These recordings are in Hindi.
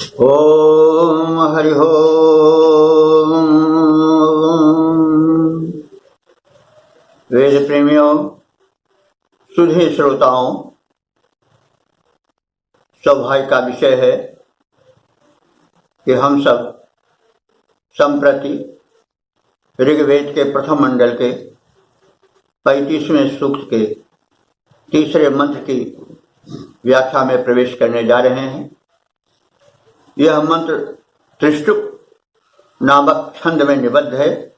ओम हरि ओम। वेद प्रेमियों, सुधी श्रोताओं, सौभाग्य का विषय है कि हम सब संप्रति ऋग्वेद के प्रथम मंडल के 35वें सूक्त के तीसरे मंत्र की व्याख्या में प्रवेश करने जा रहे हैं। यह मंत्र त्रिष्टुप नामक छंद में निबद्ध है।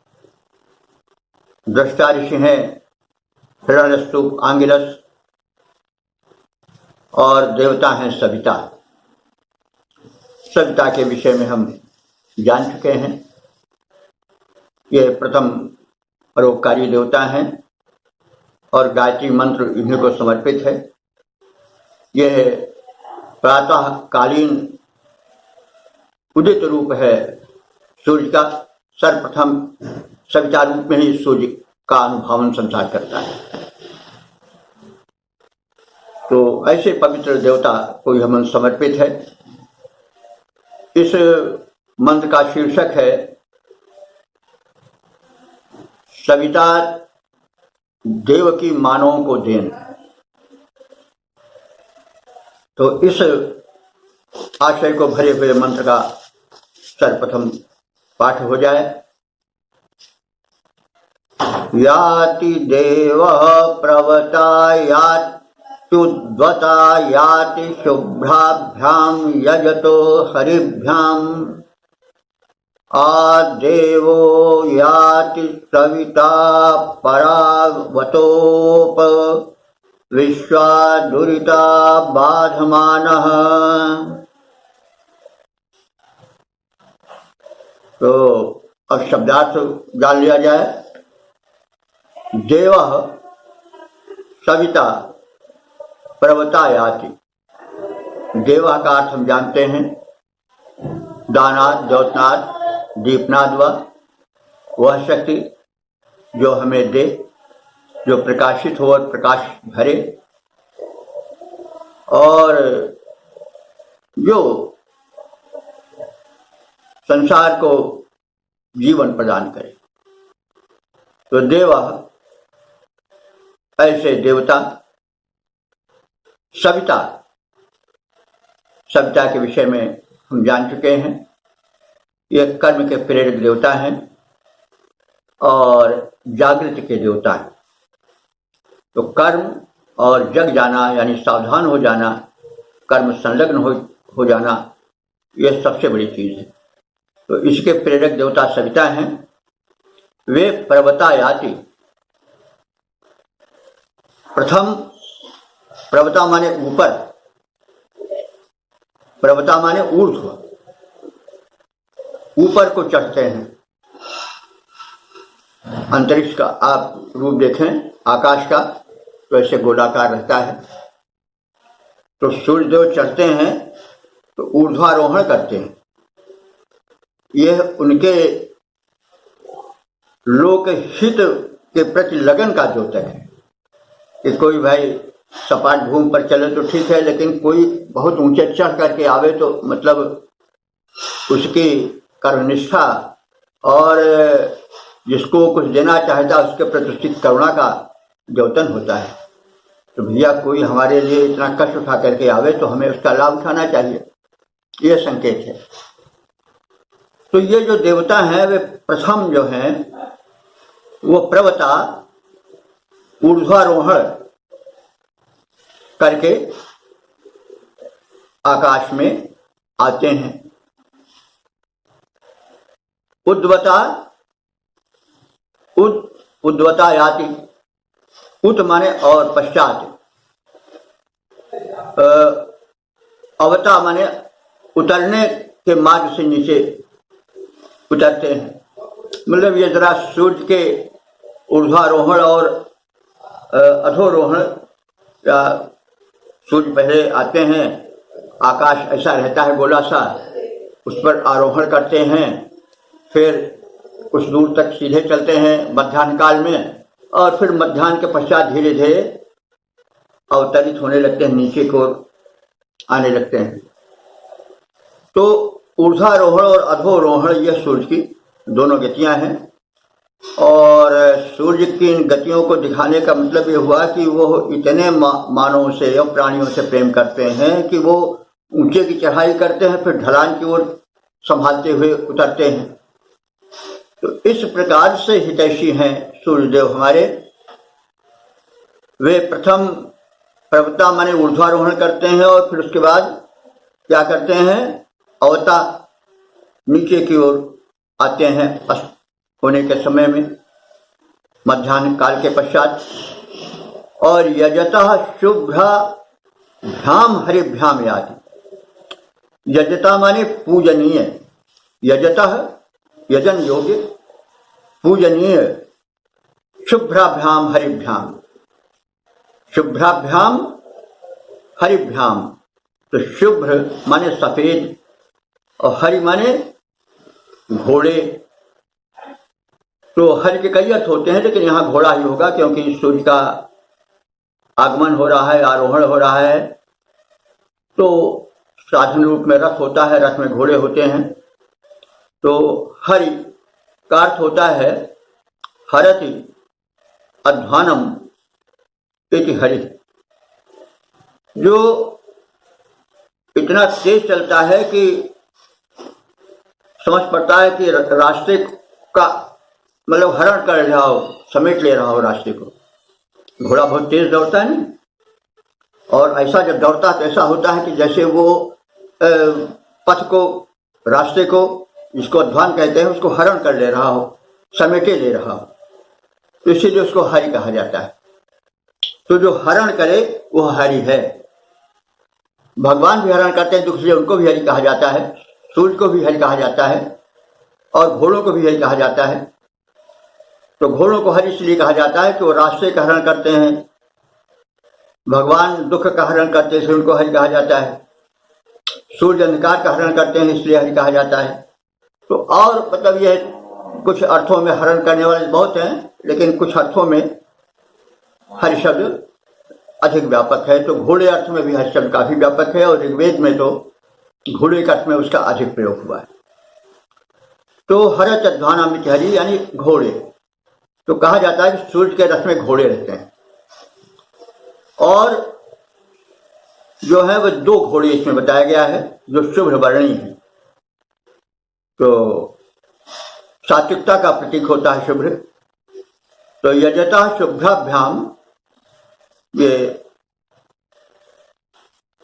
दृष्टा ऋषि हैं हिरण्यस्तुप, आंगिरस और देवता हैं सविता। सविता के विषय में हम जान चुके हैं। ये प्रथम परोपकारी देवता हैं और गायत्री मंत्र इन्हीं को समर्पित है। यह प्रातः कालीन उदित रूप है सूर्य का। सर्वप्रथम सविता रूप में ही सूर्य का अनुभावन संसार करता है। तो ऐसे पवित्र देवता को यह मंत्र समर्पित है। इस मंत्र का शीर्षक है सविता देवकी मानवों को देन। तो इस आशय को भरे हुए मंत्र का सर्वप्रथम पाठ हो जाए। याति देव प्रवता यात्युद्वता याति शुभ्राभ्याम यजतो हरिभ्याम आदेवो याति सविता परावतोप विश्वादुरिता बाधमानः। तो अब शब्दार्थ जान लिया जाए। देव सविता प्रवता याति। देवा का अर्थ हम जानते हैं दानाद, द्योतनाद, दीपनाद। वह शक्ति जो हमें दे, जो प्रकाशित हो और प्रकाश भरे, और जो संसार को जीवन प्रदान करे। तो देव ऐसे देवता। सविता, सविता के विषय में हम जान चुके हैं। ये कर्म के प्रेरक देवता हैं और जागृति के देवता हैं। तो कर्म और जग जाना यानी सावधान हो जाना, कर्म संलग्न हो जाना, यह सबसे बड़ी चीज है। तो इसके प्रेरक देवता सविता हैं। वे प्रवता याति। प्रथम प्रवता माने ऊपर, प्रवता माने ऊर्ध्व, ऊपर को चढ़ते हैं। अंतरिक्ष का आप रूप देखें, आकाश का, तो ऐसे गोलाकार रहता है। तो सूर्यदेव चढ़ते हैं तो ऊर्ध्वारोहण करते हैं। यह उनके लोक हित के प्रति लगन का द्योतक है कि कोई भाई सपाट भूमि पर चले तो ठीक है, लेकिन कोई बहुत ऊंचे चढ़ करके आवे तो मतलब उसकी कर्मनिष्ठा और जिसको कुछ देना चाहता है उसके प्रति उसकी करुणा का द्योतन होता है। तो भैया कोई हमारे लिए इतना कष्ट उठा करके आवे तो हमें उसका लाभ उठाना चाहिए, यह संकेत है। तो ये जो देवता हैं वे प्रथम जो हैं वो प्रवता ऊर्ध्वारोहण करके आकाश में आते हैं। उद्वता, उद्वता याति। उत माने और पश्चात, अवता माने उतरने के मार्ग से नीचे उतरते हैं। मतलब ये जरा सूर्य के ऊर्ध्वारोहण और अधोरोहण, या सूर्य पहले आते हैं, आकाश ऐसा रहता है गोला सा, उस पर आरोहण करते हैं, फिर कुछ दूर तक सीधे चलते हैं मध्याह्न काल में, और फिर मध्याह्न के पश्चात धीरे धीरे अवतरित होने लगते हैं, नीचे को आने लगते हैं। तो ऊर्ध्वारोहण और अधोरोहण यह सूर्य की दोनों गतियां हैं। और सूर्य की इन गतियों को दिखाने का मतलब ये हुआ कि वो इतने मानवों से और प्राणियों से प्रेम करते हैं कि वो ऊंचे की चढ़ाई करते हैं, फिर ढलान की ओर संभालते हुए उतरते हैं। तो इस प्रकार से हितैषी हैं सूर्यदेव हमारे। वे प्रथम पर्वता माने ऊर्ध्वारोहण करते हैं और फिर उसके बाद क्या करते हैं, अवता नीचे की ओर आते हैं अस्त होने के समय में, मध्याह्न काल के पश्चात। और यजतः शुभ्राभ्याम हरिभ्याम याति। यजता माने पूजनीय, यजतः यजन योग्य, पूजनीय, शुभ्राभ्याम हरिभ्याम, शुभ्राभ्याम हरिभ्याम। तो शुभ्र माने सफेद और हरि माने घोड़े। तो हरि के कई अर्थ होते हैं, लेकिन यहाँ घोड़ा ही होगा क्योंकि सूर्य का आगमन हो रहा है, आरोहण हो रहा है। तो साधन रूप में रथ होता है, रथ में घोड़े होते हैं। तो हरि का अर्थ होता है हरति अध्वानम इति हरि, जो इतना तेज चलता है कि समझ पड़ता है कि रास्ते का मतलब हरण कर रहा हो, समेट ले रहा हो रास्ते को। घोड़ा बहुत तेज दौड़ता है नहीं, और ऐसा जब दौड़ता है तो ऐसा होता है कि जैसे वो पथ को, रास्ते को, जिसको अध्वान कहते हैं, उसको हरण कर ले रहा हो, समेटे ले रहा हो। तो इसीलिए उसको हरि कहा जाता है। तो जो हरण करे वो हरि है। भगवान भी हरण करते हैं, तो इसलिए उनको भी हरि कहा जाता है। सूर्य को भी हरि कहा जाता है और घोड़ों को भी हरि कहा जाता है। तो घोड़ों को हरि इसलिए कहा जाता है कि वो रास्ते का हरण करते हैं। भगवान दुख का हरण करते हैं, उनको हरि कहा जाता है। सूर्य अंधकार का हरण करते हैं, इसलिए हरि कहा जाता है। तो और मतलब यह कुछ अर्थों में हरण करने वाले बहुत हैं, लेकिन कुछ अर्थों में हरि शब्द अधिक व्यापक है। तो घोड़े अर्थ में भी हरि शब्द काफी व्यापक है, और ऋग्वेद में तो घोड़े के अर्थ में उसका अधिक प्रयोग हुआ है। तो हरत अध्वानामित हरि यानी घोड़े। तो कहा जाता है कि सूर्य के रथ में घोड़े रहते हैं, और जो है वह दो घोड़े इसमें बताया गया है जो शुभ्र वर्णी है। तो सात्विकता का प्रतीक होता है शुभ्र। तो यजता शुभ्राभ्याम, ये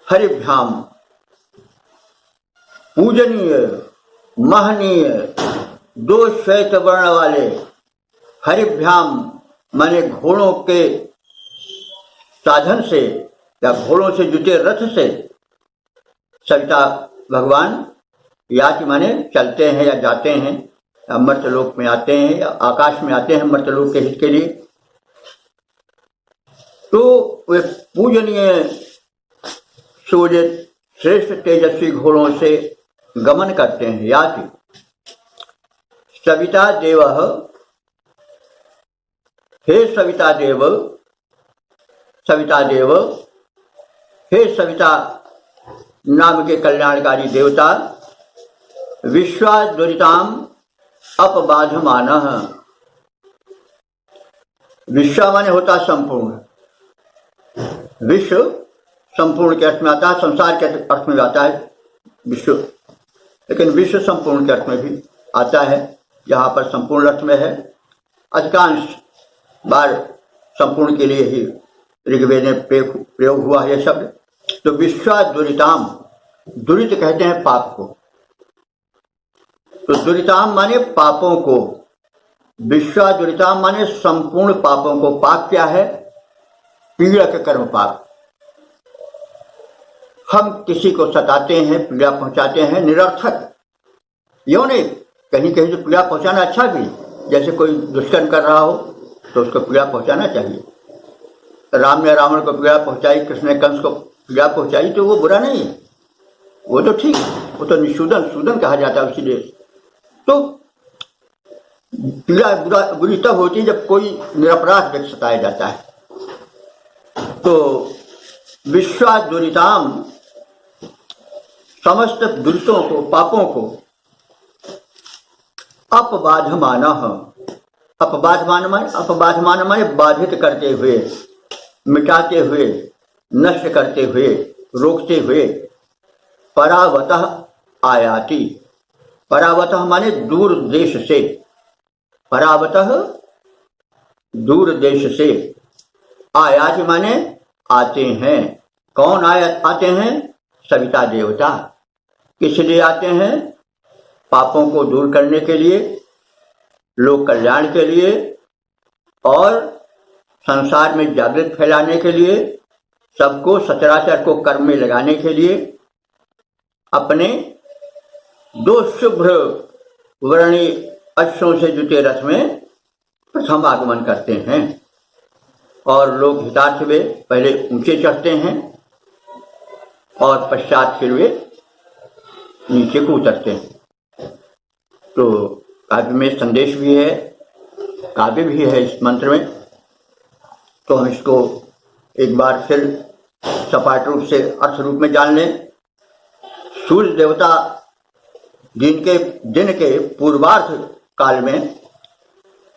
हरिभ्याम, पूजनीय, महनीय, दो श्वेत वर्ण वाले, हरिभ्याम माने घोड़ों के साधन से या घोड़ों से जुटे रथ से सविता भगवान याति माने चलते हैं या जाते हैं, या मर्त्यलोक में आते हैं या आकाश में आते हैं मर्त्यलोक के हित के लिए। तो वे पूजनीय सूर्य श्रेष्ठ तेजस्वी घोड़ों से गमन करते हैं। याति सविता देव, हे सविता देव, सविता देव, हे सविता नाम के कल्याणकारी देवता, विश्वाद्वरिताम अपबाधमान। विश्व माने होता संपूर्ण, विश्व संपूर्ण के अर्थ में आता है, संसार के अर्थ में आता है विश्व, लेकिन विश्व संपूर्ण के अर्थ में भी आता है। यहाँ पर संपूर्ण अर्थ में है, अधिकांश बार संपूर्ण के लिए ही ऋग्वेद में प्रयोग हुआ है यह शब्द। तो विश्वाद्वरिताम, दुरित कहते हैं पाप को, तो दुरिताम माने पापों को, विश्वाद्वरिताम माने संपूर्ण पापों को। पाप क्या है? पीड़क कर्म पाप। हम किसी को सताते हैं, पीड़ा पहुंचाते हैं, निरर्थक, यो नहीं, कहीं कहीं तो पीड़ा पहुंचाना अच्छा भी, जैसे कोई दुष्कर्म कर रहा हो तो उसको पीड़ा पहुंचाना चाहिए। राम ने रावण को पीड़ा पहुंचाई, कृष्ण ने कंस को पीड़ा पहुंचाई, तो वो बुरा नहीं है, वो तो ठीक, वो तो निषूदन, सूदन कहा जाता है। इसलिए तो पीड़ा बुरी तब होती है जब कोई निरपराध व्यक्ति सताया जाता है। तो विश्वाद्वरिताम समस्त दुरितों को, पापों को अपबाधमानः, अपबाधमान माने बाधित करते हुए, मिटाते हुए, नष्ट करते हुए, रोकते हुए, परावतः आयाति, परावतः माने दूर देश से, परावतः दूर देश से, आयाति माने आते हैं। कौन आते हैं? सविता देवता। किस लिए आते हैं? पापों को दूर करने के लिए, लोक कल्याण के लिए और संसार में जागृत फैलाने के लिए, सबको सचराचर को कर्म में लगाने के लिए, अपने दो शुभ्र वर्णी अश्वों से जुटे रथ में प्रथम आगमन करते हैं और लोक हितार्थ वे पहले ऊंचे चढ़ते हैं और पश्चात फिर वे नीचे को उतरते हैं। तो काव्य में संदेश भी है, काव्य भी है इस मंत्र में। तो हम इसको एक बार फिर सपाट रूप से अर्थ रूप में जान लें। सूर्य देवता दिन के पूर्वार्ध काल में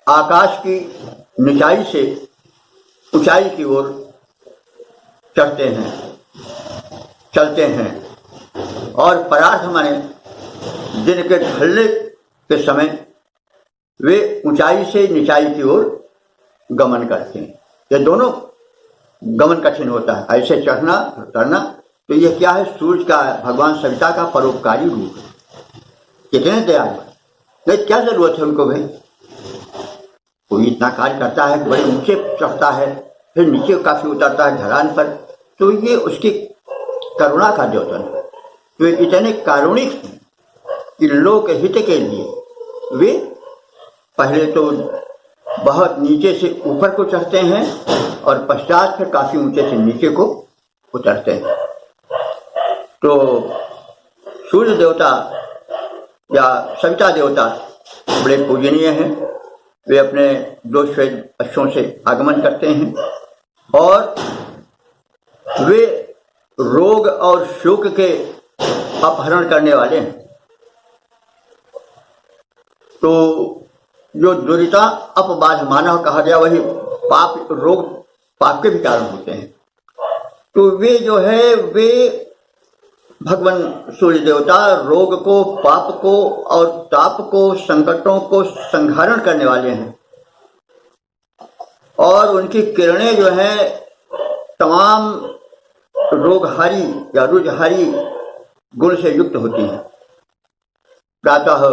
आकाश की निचाई से ऊंचाई की ओर चढ़ते हैं, चलते हैं और परार्थ माने दिन के ढलने के समय वे ऊंचाई से निचाई की ओर गमन करते हैं। ये दोनों गमन कठिन होता है, ऐसे चढ़ना उतरना। तो ये क्या है? सूर्य का, भगवान सविता का परोपकारी रूप है। कितने दयालु, नहीं क्या जरूरत है उनको भाई? कोई इतना कार्य करता है, बड़े ऊंचे चढ़ता है, फिर नीचे काफी उतरता है ढलान पर, तो ये उसकी करुणा का द्योतन है। तो इतने कारुणिक हैं कि लोक हित के लिए वे पहले तो बहुत नीचे से ऊपर को चढ़ते हैं और पश्चात फिर काफी ऊंचे से नीचे को उतरते हैं। तो सूर्य देवता या सविता देवता बड़े पूजनीय हैं। वे अपने दो श्वेत अश्वों से आगमन करते हैं और वे रोग और शोक के अपहरण करने वाले हैं। तो जो दुरिता अपबाधमानः कहा गया, वही पाप, रोग पाप के भी कारण होते हैं। तो वे जो है, वे भगवान सूर्य देवता रोग को, पाप को और ताप को, संकटों को संहारण करने वाले हैं और उनकी किरणें जो है तमाम रोगहारी या रुजहारी गुण से युक्त होती हैं। प्रातः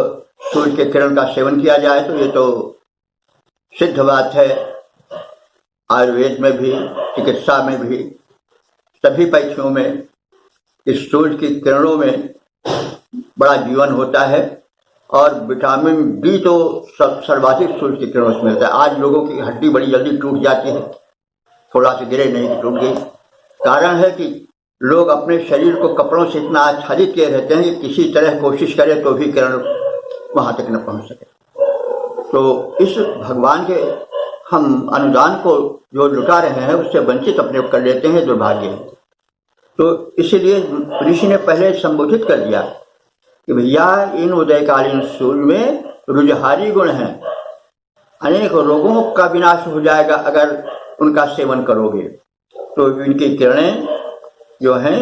सूर्य के किरण का सेवन किया जाए तो ये तो सिद्ध बात है। आयुर्वेद में भी, चिकित्सा में भी, सभी पक्षों में इस सूर्य की किरणों में बड़ा जीवन होता है और विटामिन डी तो सर्वाधिक सूर्य की किरणों से मिलता है। आज लोगों की हड्डी बड़ी जल्दी टूट जाती है, थोड़ा सा गिरे नहीं कि टूट गई। कारण है कि लोग अपने शरीर को कपड़ों से इतना आच्छादित किए रहते हैं कि किसी तरह कोशिश करें तो भी किरण वहां तक न पहुंच सके। तो इस भगवान के हम अनुदान को जो लुटा रहे हैं उससे वंचित अपने कर लेते हैं, दुर्भाग्य है। तो इसीलिए ऋषि ने पहले संबोधित कर दिया कि भैया इन उदयकालीन सूर्य में रुजहारी गुण हैं, अनेक रोगों का विनाश हो जाएगा अगर उनका सेवन करोगे। तो इनकी किरणें जो हैं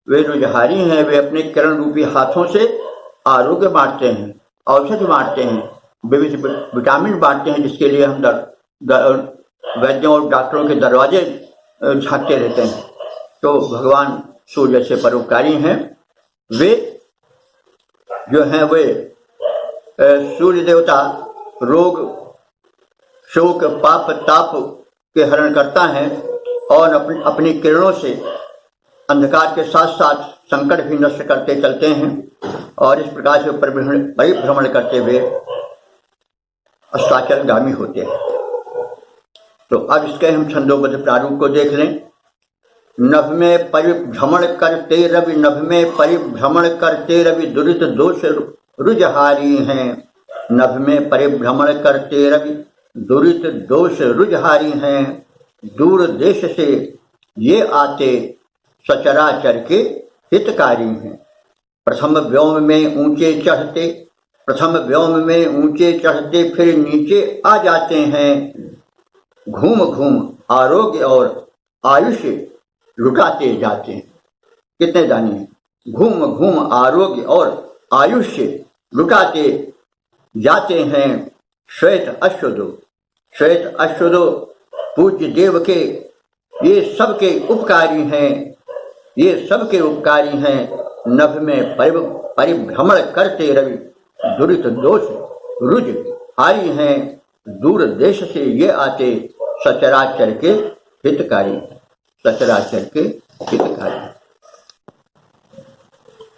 वे रुजहारी हैं, वे अपने किरण रूपी हाथों से आरोग्य बांटते हैं, औषधि बांटते हैं, विविध विटामिन बांटते हैं, जिसके लिए हम वैद्यों और डॉक्टरों के दरवाजे झांकते रहते हैं। तो भगवान सूर्य से परोपकारी हैं। वे जो हैं वे सूर्य देवता रोग, शोक, पाप, ताप के हरण करता है और अपनी किरणों से अंधकार के साथ साथ संकट भी नष्ट करते चलते हैं और इस प्रकार से परिभ्रमण करते हुए अस्ताचलगामी होते हैं। तो अब इसके हम छंदोबद्ध प्रारूप को देख लें। नभ में परिभ्रमण करते रवि, नभ में परिभ्रमण करते रवि, दुरित दोष रुजहारी हैं। नभ में परिभ्रमण करते रवि, दुरित दोष रुजहारी हैं। दूर देश से ये आते सचराचर के हितकारी हैं। प्रथम व्योम में ऊंचे चढ़ते, प्रथम व्योम में ऊंचे चढ़ते फिर नीचे आ जाते हैं। घूम घूम आरोग्य और आयुष्य लुटाते जाते हैं। कितने जानिए, घूम घूम आरोग्य और आयुष्य लुटाते जाते हैं। श्वेत अश्वदो, श्वेत अश्वदो पूज्य देव के ये सबके उपकारी हैं, ये सबके उपकारी हैं। नभ में परिभ्रमण करते रवि दुरित दोष रुज हारी हैं। दूर देश से ये आते सचराचर के हितकारी, सचराचर के हितकारी।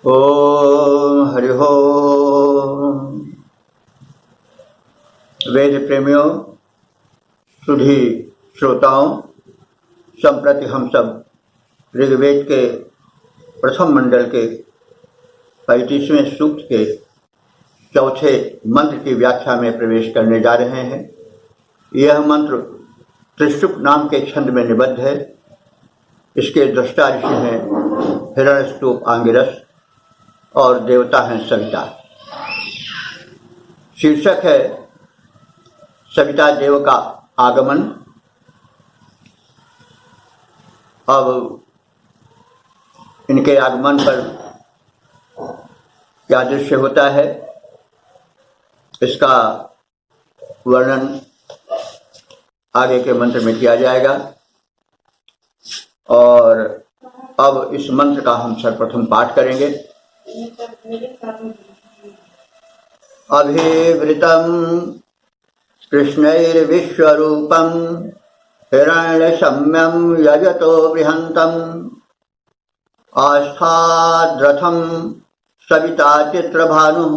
ओम हरि ओम। वेद प्रेमियों, सुधी श्रोताओं, संप्रति हम सब ऋग्वेद के प्रथम मंडल के 35वें सूक्त के चौथे मंत्र की व्याख्या में प्रवेश करने जा रहे हैं। यह मंत्र त्रिशुप नाम के छंद में निबद्ध है। इसके दृष्टा ऋषि हैं हिरण्यस्तूप आंगिरस और देवता हैं सविता। शीर्षक है सविता देव का आगमन। अब इनके आगमन पर क्या दृश्य होता है, इसका वर्णन आगे के मंत्र में किया जाएगा। और अब इस मंत्र का हम सर्वप्रथम पाठ करेंगे। अभिवृतम कृष्णैर्विश्वरूपम हिरण्यशम्यं यजतो बृहन्तम् आस्थाद्रथं सविता चित्रभानुः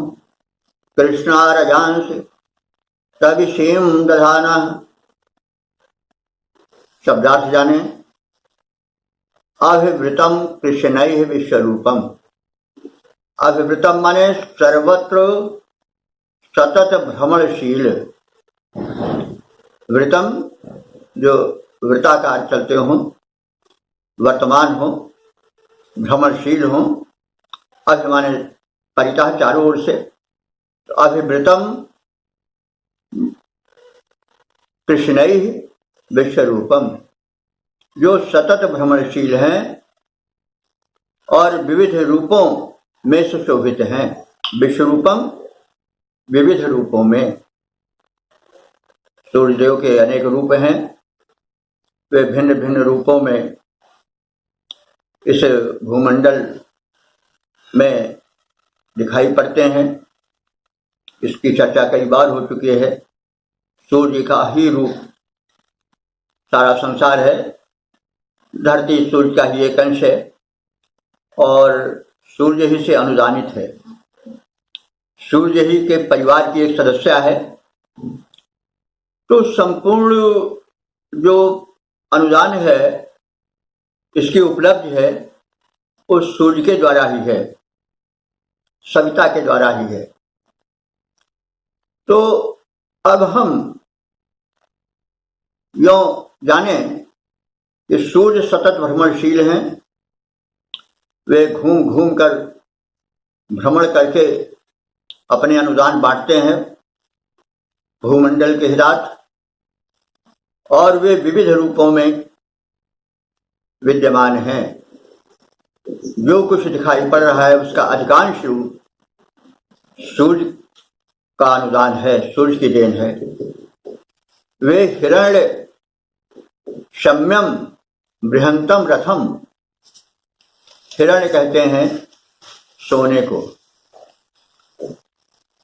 कृष्णारजांसि तविषीं दधानः। शब्दार्थ जाने। अभिवृतम कृष्णैः विश्वरूपम। अभिवृतम माने सर्वत्र सतत भ्रमणशील। वृतम जो वृत्ताकार चलते हों, वर्तमान हो, भ्रमणशील हो। अभिमाने परितः चारों ओर से। तो अभिवृतम कृष्णैः विश्वरूपम, जो सतत भ्रमणशील हैं और विविध रूपों में सुशोभित हैं। विश्वरूपम विविध रूपों में। सूर्यदेव के अनेक रूप हैं, वे भिन्न भिन्न रूपों में इस भूमंडल में दिखाई पड़ते हैं। इसकी चर्चा कई बार हो चुकी है। सूर्य का ही रूप सारा संसार है। धरती सूर्य का ही एक अंश है और सूर्य ही से अनुदानित है। सूर्य ही के परिवार की एक सदस्य है। तो संपूर्ण जो अनुदान है, इसकी उपलब्धि है, उस सूर्य के द्वारा ही है, सविता के द्वारा ही है। तो अब हम यों जाने कि सूर्य सतत भ्रमणशील हैं। वे घूम घूम कर भ्रमण करके अपने अनुदान बांटते हैं भूमंडल के हिदात, और वे विविध रूपों में विद्यमान हैं। जो कुछ दिखाई पड़ रहा है उसका अधिकांश रूप सूर्य का अनुदान है, सूर्य की देन है। वे हिरण्य शम्यम बृहंतम रथम। हिरण्य कहते हैं सोने को।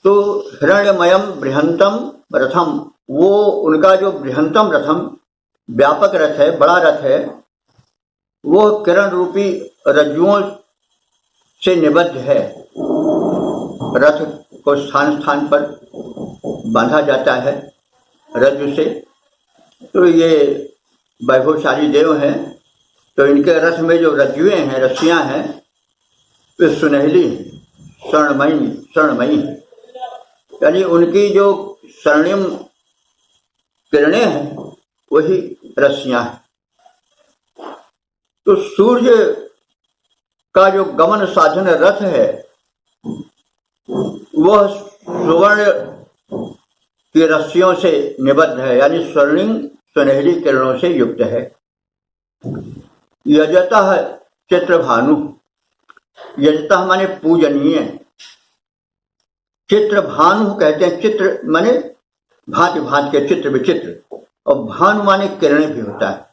तो हिरण्यमयम बृहंतम रथम, वो उनका जो बृहंतम रथम व्यापक रथ है, बड़ा रथ है, वो किरण रूपी रज्जुओं से निबद्ध है। रथ को स्थान स्थान पर बांधा जाता है रज्जु से। तो ये वैभवशाली देव हैं। तो इनके रथ में जो रज्जुएं हैं, रस्सियां हैं, वे सुनहली स्वर्णमयी, यानी उनकी जो स्वर्णिम किरणें हैं वही रस्सियां हैं। तो सूर्य का जो गमन साधन रथ है, वह सुवर्ण की रस्सियों से निबद्ध है, यानी स्वर्णिम सुनहरी किरणों से युक्त है। यजतः चित्रभानु, यजतः माने पूजनीय, चित्रभानु कहते हैं, चित्र माने भांति भांति के चित्र विचित्र, और भानु माने किरणें भी होता है।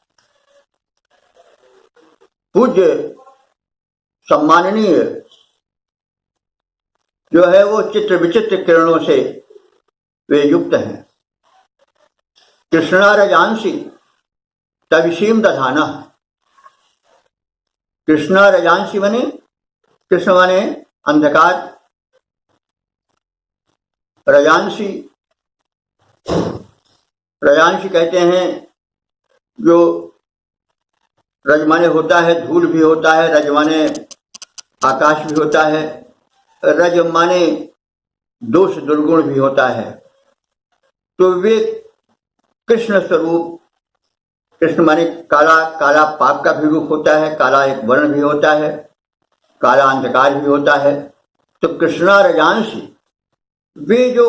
पूज्य सम्माननीय जो है वो चित्र विचित्र किरणों से वे युक्त हैं। कृष्णा रजांसी तविशीम दधाना, कृष्णा रजांसी माने कृष्ण माने अंधकार, रजांसी, रजांसी कहते हैं जो रज माने होता है धूल भी होता है, रज माने आकाश भी होता है, रज माने दोष दुर्गुण भी होता है। तो वे कृष्ण स्वरूप, कृष्ण माने काला, काला पाप का भी रूप होता है, काला एक वर्ण भी होता है, काला अंधकार भी होता है। तो कृष्णा रजांसी, वे जो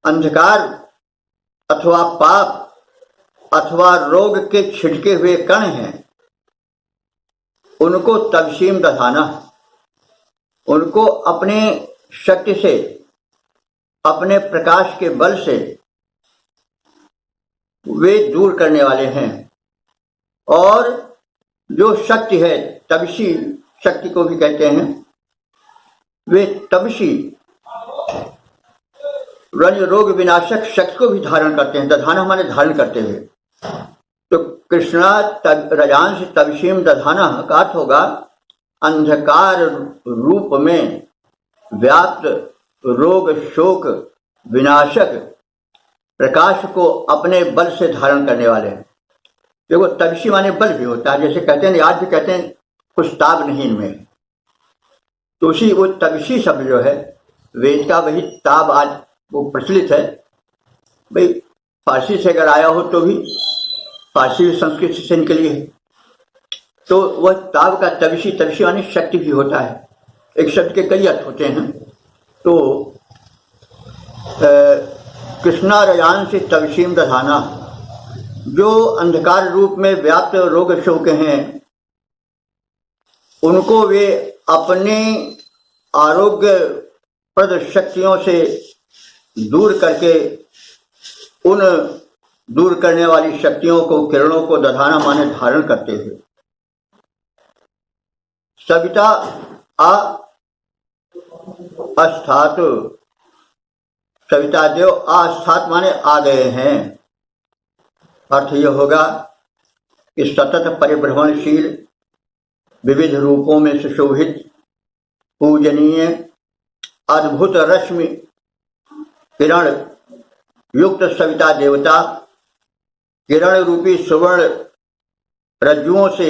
अंधकार अथवा पाप अथवा रोग के छिटके हुए कण हैं, उनको तवसीम दधाना, उनको अपने शक्ति से, अपने प्रकाश के बल से वे दूर करने वाले हैं। और जो शक्ति है, तविशी शक्ति को भी कहते हैं, वे तविशी रज रोग विनाशक शक्ति को भी धारण करते हैं। दधाना माने धारण करते हुए। तो कृष्णा रजांश तविशीम दधाना का अर्थ होगा अंधकार रूप में व्याप्त रोग शोक विनाशक प्रकाश को अपने बल से धारण करने वाले हैं। देखो तविशी माने बल भी होता है, जैसे कहते हैं, आज भी कहते हैं कुछ ताब नहीं इनमें। तो उसी वो तविशी शब्द जो है वेद का, वही ताब आज वो प्रचलित है। भाई फारसी से अगर आया हो तो भी फारसी भी संस्कृत से निकली है। तो वह ताब का तविशी, तविशी माने शक्ति भी होता है। एक शब्द के कई अर्थ होते हैं। तो कृष्णा रजान से तविशीम दधाना, जो अंधकार रूप में व्याप्त रोग शोक हैं, उनको वे अपने आरोग्य प्रद शक्तियों से दूर करके, उन दूर करने वाली शक्तियों को, किरणों को दधाना माने धारण करते हुए। सविता अस्थात, सविता देव आस्थात माने आ गए हैं। अर्थ यह होगा कि सतत परिभ्रमणशील, विविध रूपों में सुशोभित, पूजनीय, अद्भुत रश्मि किरण युक्त सविता देवता, किरण रूपी सुवर्ण रज्जुओं से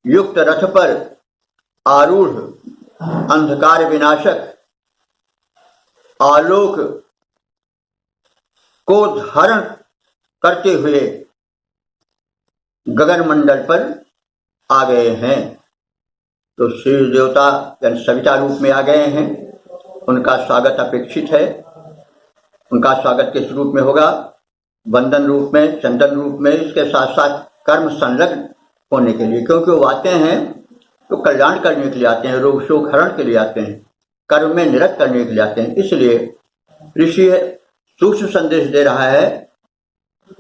युक्त रथ पर आरूढ़ अंधकार विनाशक आलोक को धारण करते हुए गगन मंडल पर आ गए हैं। तो सूर्य देवता यानी सविता रूप में आ गए हैं। उनका स्वागत अपेक्षित है। उनका स्वागत किस रूप में होगा? वंदन रूप में, चंदन रूप में, इसके साथ साथ कर्म संलग्न होने के लिए, क्योंकि वो आते हैं तो कल्याण करने के लिए आते हैं, रोग शोक हरण के लिए आते हैं, कर्म में निरत करने के लिए आते हैं। इसलिए ऋषि सूक्ष्म संदेश दे रहा है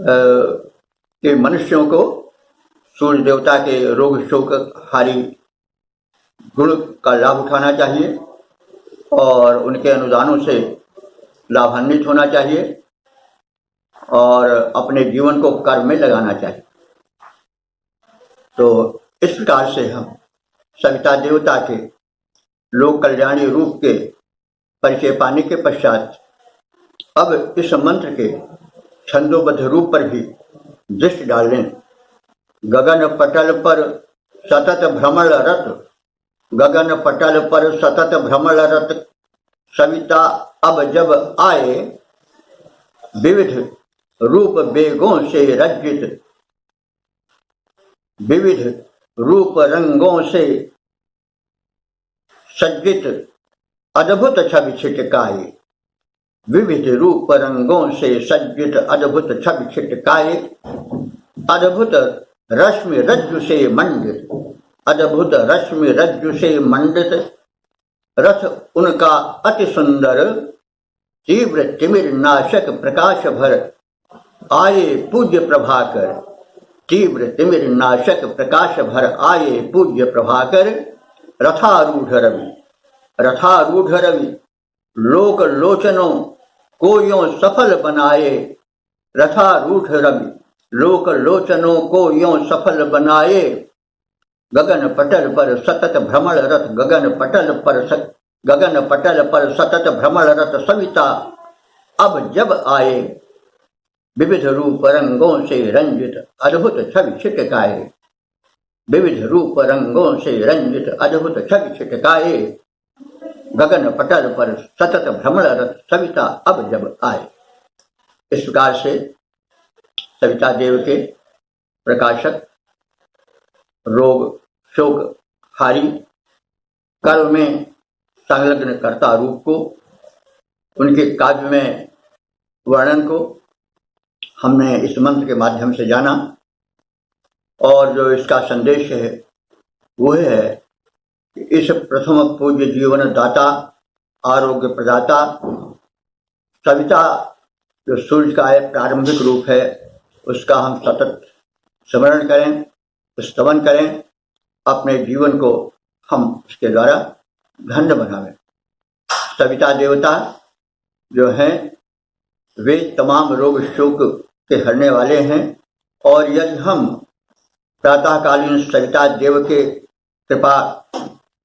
कि मनुष्यों को सूर्य देवता के रोग शोक हारी गुण का लाभ उठाना चाहिए और उनके अनुदानों से लाभान्वित होना चाहिए और अपने जीवन को कर्म में लगाना चाहिए। तो इस प्रकार से हम सविता देवता के लोक कल्याणी रूप के परिचय पाने के पश्चात अब इस मंत्र के छंदोबद्ध रूप पर भी दृष्टि डाल लें। गगन पटल पर सतत भ्रमण रत, गगन पटल पर सतत भ्रमण रत सविता अब जब आए, विविध रूप बेगों से रंजित, विविध रूप रंगों से सज्जित अद्भुत छवि छिटकाए, विविध रूप रंगों से सज्जित अद्भुत छवि छिटकाए, अद्भुत रश्मि रज्जु से मंडित, अद्भुत रश्मि रज्जु से मंडित, रथ उनका अति सुंदर, तीव्र तिमिर नाशक प्रकाश भर आए पूज्य प्रभाकर, तीव्र तिमिर नाशक प्रकाश भर आए पूज्य प्रभाकर, रथारूढ़ रवि, रथारूढ़ रवि लोक लोचनों को यों सफल बनाए, रथारूढ़ रवि लोक लोचनों को यों सफल बनाए, गगन पटल पर सतत भ्रमण रथ, गगन पटल पर सतत भ्रमण रथ सविता अब जब आए, विविध रूप रंगों से रंजित अद्भुत छवि छिटकाए, विविध रूप रंगों से रंजित अद्भुत छवि छिटकाए, गगन पटल पर सतत भ्रमण रथ सविता अब जब आए। इस प्रकार से सविता देव के प्रकाशक रोग शोक हारी कर्म में संलग्न कर्ता रूप को, उनके काव्य में वर्णन को हमने इस मंत्र के माध्यम से जाना। और जो इसका संदेश है वो है कि इस प्रथम पूज्य जीवन दाता, आरोग्य प्रदाता सविता जो सूर्य का एक प्रारंभिक रूप है, उसका हम सतत स्मरण करें, स्तवन करें, अपने जीवन को हम इसके द्वारा धन्य बनावें। सविता देवता जो हैं वे तमाम रोग शोक के हरने वाले हैं, और यदि हम प्रातःकालीन सविता देव के कृपा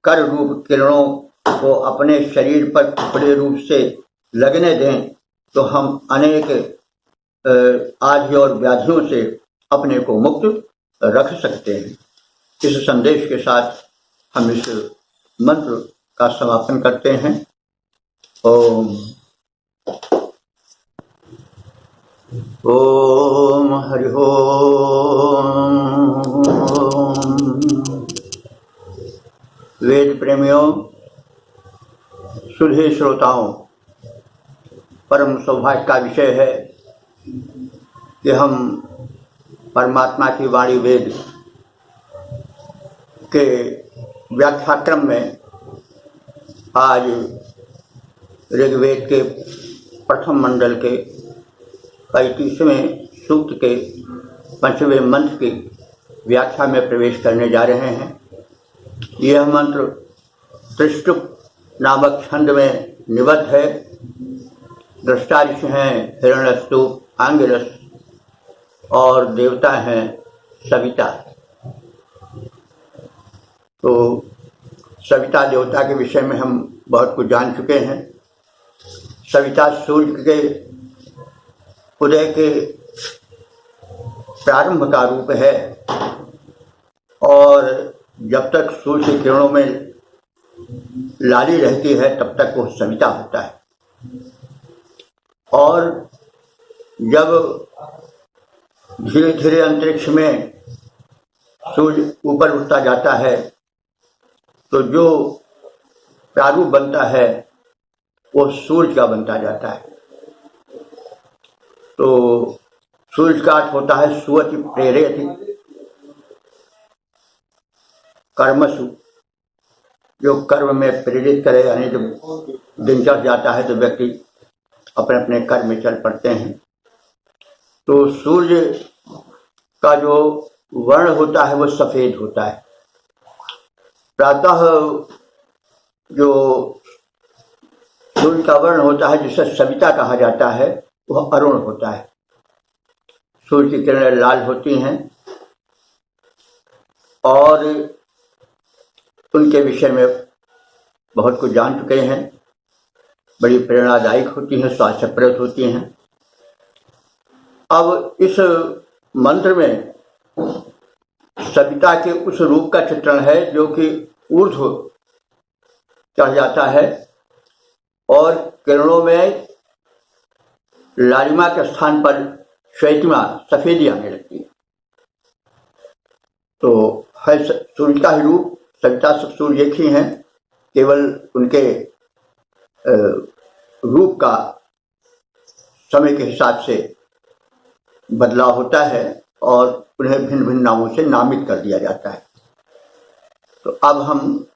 कर रूप किरणों को अपने शरीर पर बड़े रूप से लगने दें तो हम अनेक आदि और व्याधियों से अपने को मुक्त रख सकते हैं। इस संदेश के साथ हम इस मंत्र का समापन करते हैं। ओम ओम हरि ओम। वेद प्रेमियों, सुधे श्रोताओं, परम सौभाग्य का विषय है कि हम परमात्मा की वाणी वेद के व्याख्याक्रम में आज ऋग्वेद के प्रथम मंडल के 35वें सूक्त के 5वें मंत्र की व्याख्या में प्रवेश करने जा रहे हैं। यह मंत्र त्रिष्टुप नामक छंद में निबद्ध है। दृष्टा ऋषि हैं हिरण्यस्तुप, आंगिरस, और देवता हैं सविता। तो सविता देवता के विषय में हम बहुत कुछ जान चुके हैं। सविता सूर्य के उदय के प्रारंभ का रूप है, और जब तक सूर्य की किरणों में लाली रहती है तब तक वो सविता होता है, और जब धीरे धीरे अंतरिक्ष में सूर्य ऊपर उठता जाता है तो जो प्रारूप बनता है वो सूर्य का बनता जाता है। तो सूर्य का अर्थ होता है सुवति प्रेरयति, कर्मसु, जो कर्म में प्रेरित करे, यानी जब दिन चढ़ जाता है तो व्यक्ति अपने अपने कर्म में चल पड़ते हैं। तो सूर्य का जो वर्ण होता है वो सफेद होता है। प्रातः जो सूर्य का वर्ण होता है जिसे सविता कहा जाता है वह अरुण होता है। सूर्य की किरणें लाल होती हैं और उनके विषय में बहुत कुछ जान चुके हैं। बड़ी प्रेरणादायक होती हैं, स्वास्थ्यप्रद होती हैं। अब इस मंत्र में सविता के उस रूप का चित्रण है जो कि ऊर्ध्व चढ़ जाता है और किरणों में लालिमा के स्थान पर श्वेतिमा, सफेदी आने लगती है। तो है सूर्य का ही रूप। सविता सब सूर्य एक ही हैं, केवल उनके रूप का समय के हिसाब से बदलाव होता है और उन्हें भिन्न भिन्न नामों से नामित कर दिया जाता है। तो अब हम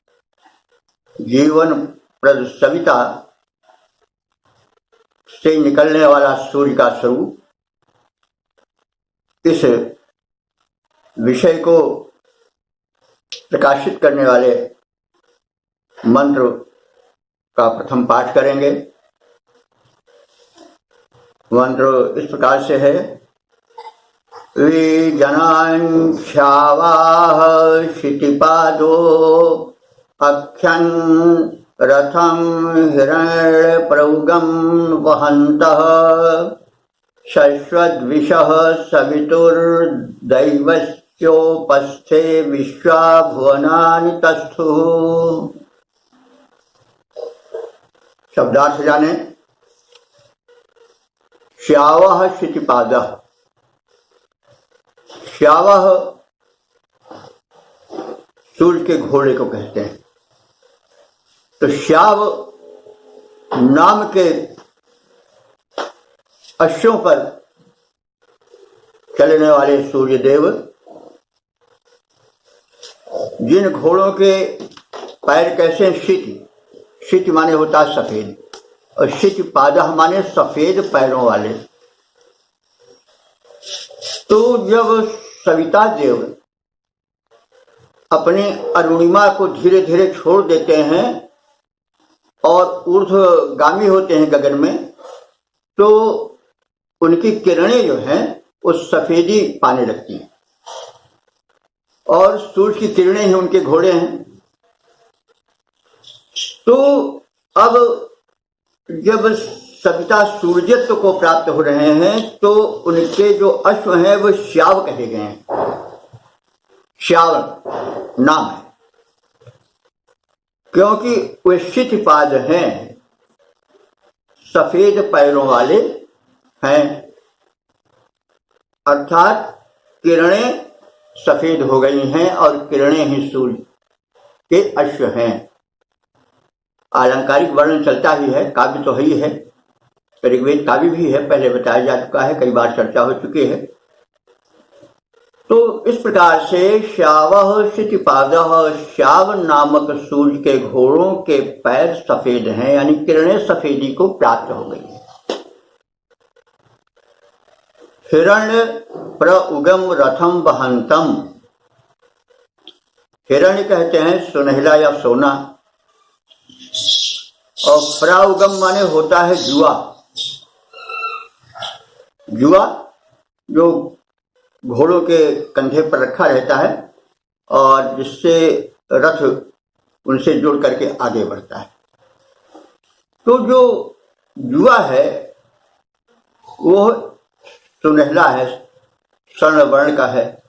जीवन प्रद सविता से निकलने वाला सूर्य का स्वरूप, इस विषय को प्रकाशित करने वाले मंत्र का प्रथम पाठ करेंगे। मंत्र इस प्रकार से है। विजनान् श्यावाह क्षितिपादो अख्यन् रथं हिरण्यप्रौगं वहन्तः शश्वद्विषः सवितुर्दैवस्योपस्थे विश्वा भुवनानि तस्थुः। शब्दार्थ जाने। श्यावः क्षितिपादः। श्यावः सूर्य के घोड़े को कहते हैं। तो श्याव नाम के अश्वों पर चलने वाले सूर्य देव, जिन घोड़ों के पैर कैसे शीति, शीति माने होता है सफेद, और क्षितिपादः माने सफेद पैरों वाले। तो जब सविता देव अपने अरुणिमा को धीरे धीरे छोड़ देते हैं और ऊर्ध्वगामी होते हैं गगन में, तो उनकी किरणें जो हैं वो सफेदी पाने लगती हैं और सूर्य की किरणें ही उनके घोड़े हैं। तो अब जब सविता सूर्यत्व को प्राप्त हो रहे हैं तो उनके जो अश्व हैं वो श्याव कहे गए हैं। श्याव नाम है क्योंकि वे क्षितिपाद हैं, सफेद पैरों वाले हैं, अर्थात किरणें सफेद हो गई हैं और किरणें ही सूर्य के अश्व हैं। अलंकारिक वर्णन चलता ही है, काव्य तो ही है, ऋग्वेद काव्य भी है, पहले बताया जा चुका है, कई बार चर्चा हो चुकी है। तो इस प्रकार से श्यावः क्षितिपादः, श्याव नामक सूर्य के घोड़ों के पैर सफेद हैं, यानी किरणें सफेदी को प्राप्त हो गई है। हिरण्य प्रउगम रथम वहंतम। हिरण्य कहते हैं सुनहला या सोना, और प्रउगम माने होता है जुआ। जुआ जो घोड़ों के कंधे पर रखा रहता है और जिससे रथ उनसे जुड़ करके आगे बढ़ता है। तो जो जुआ है वो सुनहला है, स्वर्ण वर्ण का है,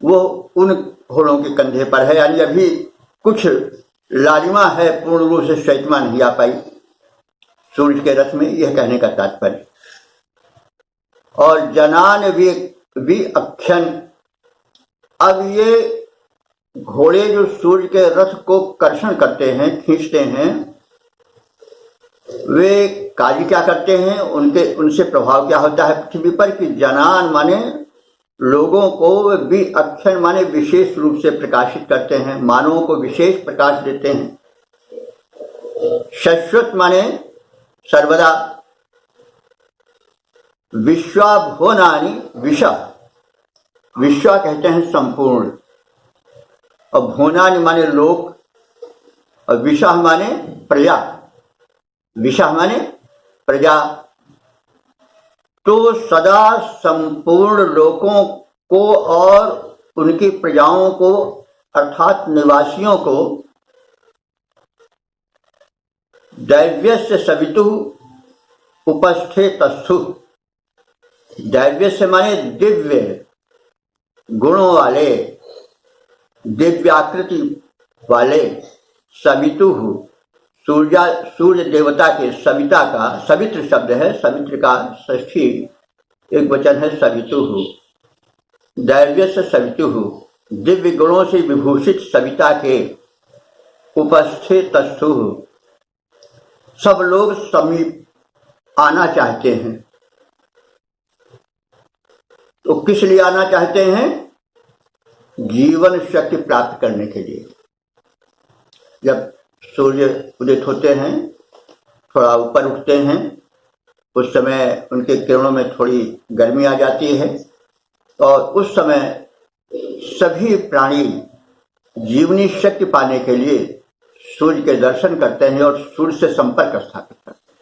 वो उन घोड़ों के कंधे पर है, यानी अभी कुछ लालिमा है, पूर्ण रूप से श्वेतमा नहीं आ पाई सूर्य के रथ में, यह कहने का तात्पर्य। और जनान भी अख्यन, अब ये घोड़े जो सूर्य के रथ को कर्षण करते हैं, खींचते हैं, वे कार्य क्या करते हैं, उनसे प्रभाव क्या होता है पृथ्वी पर कि जनान माने लोगों को, भी अख्यन माने विशेष रूप से प्रकाशित करते हैं, मानवों को विशेष प्रकाश देते हैं। शश्वत माने सर्वदा, विश्वाभुवनानि, विश्व, विश्वा कहते हैं संपूर्ण, और भुवनानि माने लोक, और विश्व माने प्रजा, विश्व माने प्रजा। तो सदा संपूर्ण लोकों को और उनकी प्रजाओं को अर्थात निवासियों को दैव्यस्य सवितुः उपस्थे तस्थु। दैव्यस्य माने दिव्य गुणों वाले, दिव्याकृति वाले, सवितुः सूर्य देवता के, सविता का, सवित्र शब्द है, सवित्र का षष्ठी एक वचन है सवितुः, दैव्यस्य सवितुः, दिव्य गुणों से विभूषित सविता के उपस्थितस्तु, सब लोग समीप आना चाहते हैं। तो किस लिए आना चाहते हैं? जीवन शक्ति प्राप्त करने के लिए। जब सूर्य उदित होते हैं, थोड़ा ऊपर उठते हैं, उस समय उनके किरणों में थोड़ी गर्मी आ जाती है और उस समय सभी प्राणी जीवनी शक्ति पाने के लिए सूर्य के दर्शन करते हैं और सूर्य से संपर्क स्थापित करते हैं।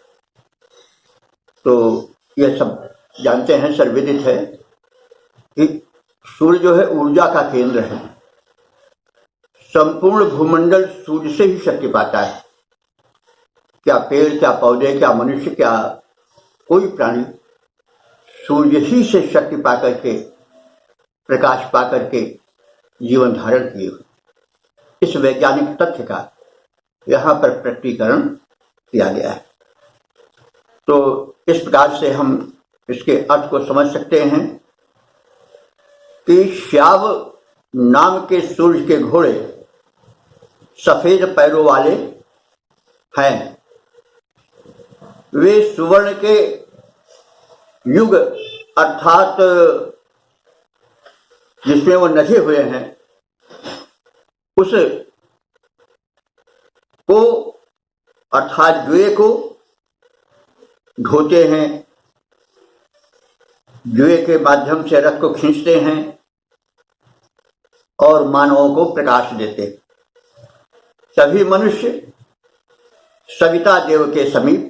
तो यह सब जानते हैं, सर्वविदित है कि सूर्य जो है ऊर्जा का केंद्र है। संपूर्ण भूमंडल सूर्य से ही शक्ति पाता है। क्या पेड़, क्या पौधे, क्या मनुष्य, क्या कोई प्राणी सूर्य ही से शक्ति पाकर के, प्रकाश पाकर के जीवन धारण किए हुए। इस वैज्ञानिक तथ्य का यहाँ पर प्रकटीकरण किया गया है। तो इस प्रकार से हम इसके अर्थ को समझ सकते हैं कि श्याव नाम के सूर्य के घोड़े सफेद पैरों वाले हैं। वे सुवर्ण के युग अर्थात जिसमें वो नधे हुए हैं उस को अर्थात जुए को ढोते हैं, जुए के माध्यम से रथ को खींचते हैं और मानवों को प्रकाश देते हैं। सभी मनुष्य सविता देव के समीप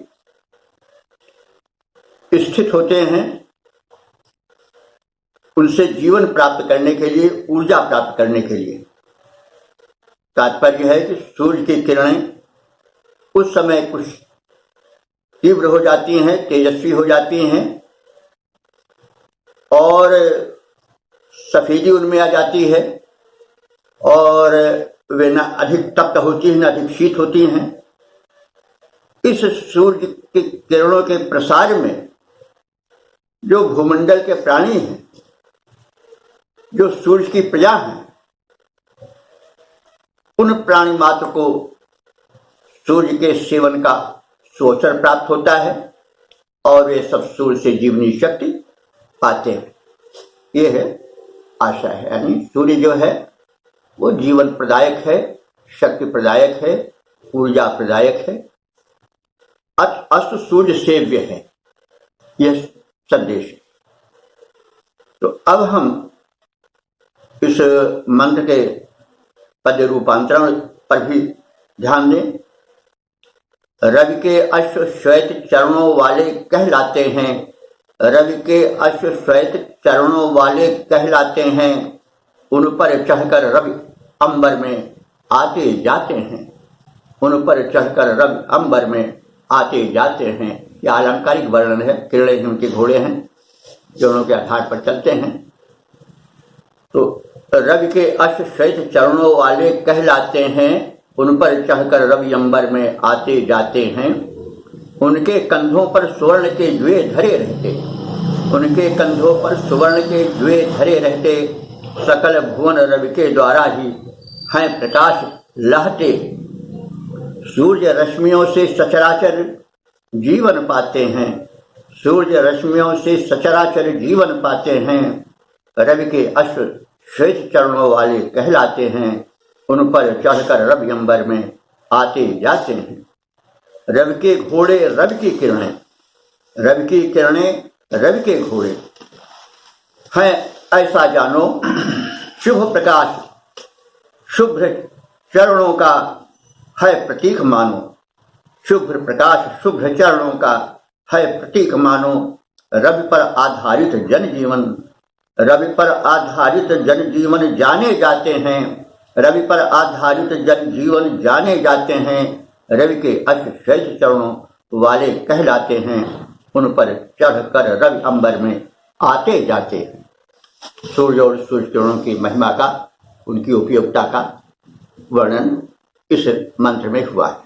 स्थित होते हैं, उनसे जीवन प्राप्त करने के लिए, ऊर्जा प्राप्त करने के लिए। तात्पर्य है कि सूर्य की किरणें उस समय कुछ तीव्र हो जाती हैं, तेजस्वी हो जाती हैं और सफेदी उनमें आ जाती है और वे न अधिक तप्त होती हैं, न अधिक शीत होती हैं। इस सूर्य की किरणों के प्रसार में जो भूमंडल के प्राणी हैं, जो सूर्य की प्रजा हैं, उन प्राणी मात्र को सूर्य के सेवन का सुअवसर प्राप्त होता है और वे सब सूर्य से जीवनी शक्ति पाते हैं। ये है आशा है। यानी सूर्य जो है वो जीवन प्रदायक है, शक्ति प्रदायक है, ऊर्जा प्रदायक है, अस्त सूर्य सेव्य है, यह संदेश है। तो अब हम इस मंत्र के पद्य रूपांतरण पर भी ध्यान दें। रवि के अश्व श्वेत चरणों वाले कहलाते हैं, रवि के अश्व श्वेत चरणों वाले कहलाते हैं, उन पर चढ़कर रवि अंबर में आते जाते हैं, उन पर चढ़कर रवि अंबर में आते जाते हैं। यह अलंकारिक वर्णन है। किरणें ही उनके घोड़े हैं जो उनके आधार पर चलते हैं। तो रवि के अश्व श्वेत चरणों वाले कहलाते हैं, उन पर चढ़कर रवि अंबर में आते जाते हैं। उनके कंधों पर सुवर्ण के जुए धरे रहते, उनके कंधों पर सुवर्ण के जुए धरे रहते। सकल भुवन रवि के द्वारा ही हैं प्रकाश लहते। सूर्य रश्मियों से सचराचर जीवन पाते हैं, सूर्य रश्मियों से सचराचर जीवन पाते हैं। रवि के अश्व श्वेत चरणों वाले कहलाते हैं, उन पर चढ़कर रवि अंबर में आते जाते हैं। रवि के घोड़े रवि की किरणें, रवि की किरणें रवि के घोड़े हैं ऐसा जानो। शुभ प्रकाश शुभ्र चरणों का है प्रतीक मानो, शुभ्र प्रकाश शुभ्र चरणों का है प्रतीक मानो। रवि पर आधारित जनजीवन, रवि पर आधारित जनजीवन जाने जाते हैं, रवि पर आधारित जनजीवन जाने जाते हैं। रवि के अश्व श्वेत चरणों वाले कहलाते हैं, उन पर चढ़कर रवि अंबर में आते जाते हैं। सूर्य और सूर्य किरणों की महिमा का, उनकी उपयोगिता का वर्णन इस मंत्र में हुआ है।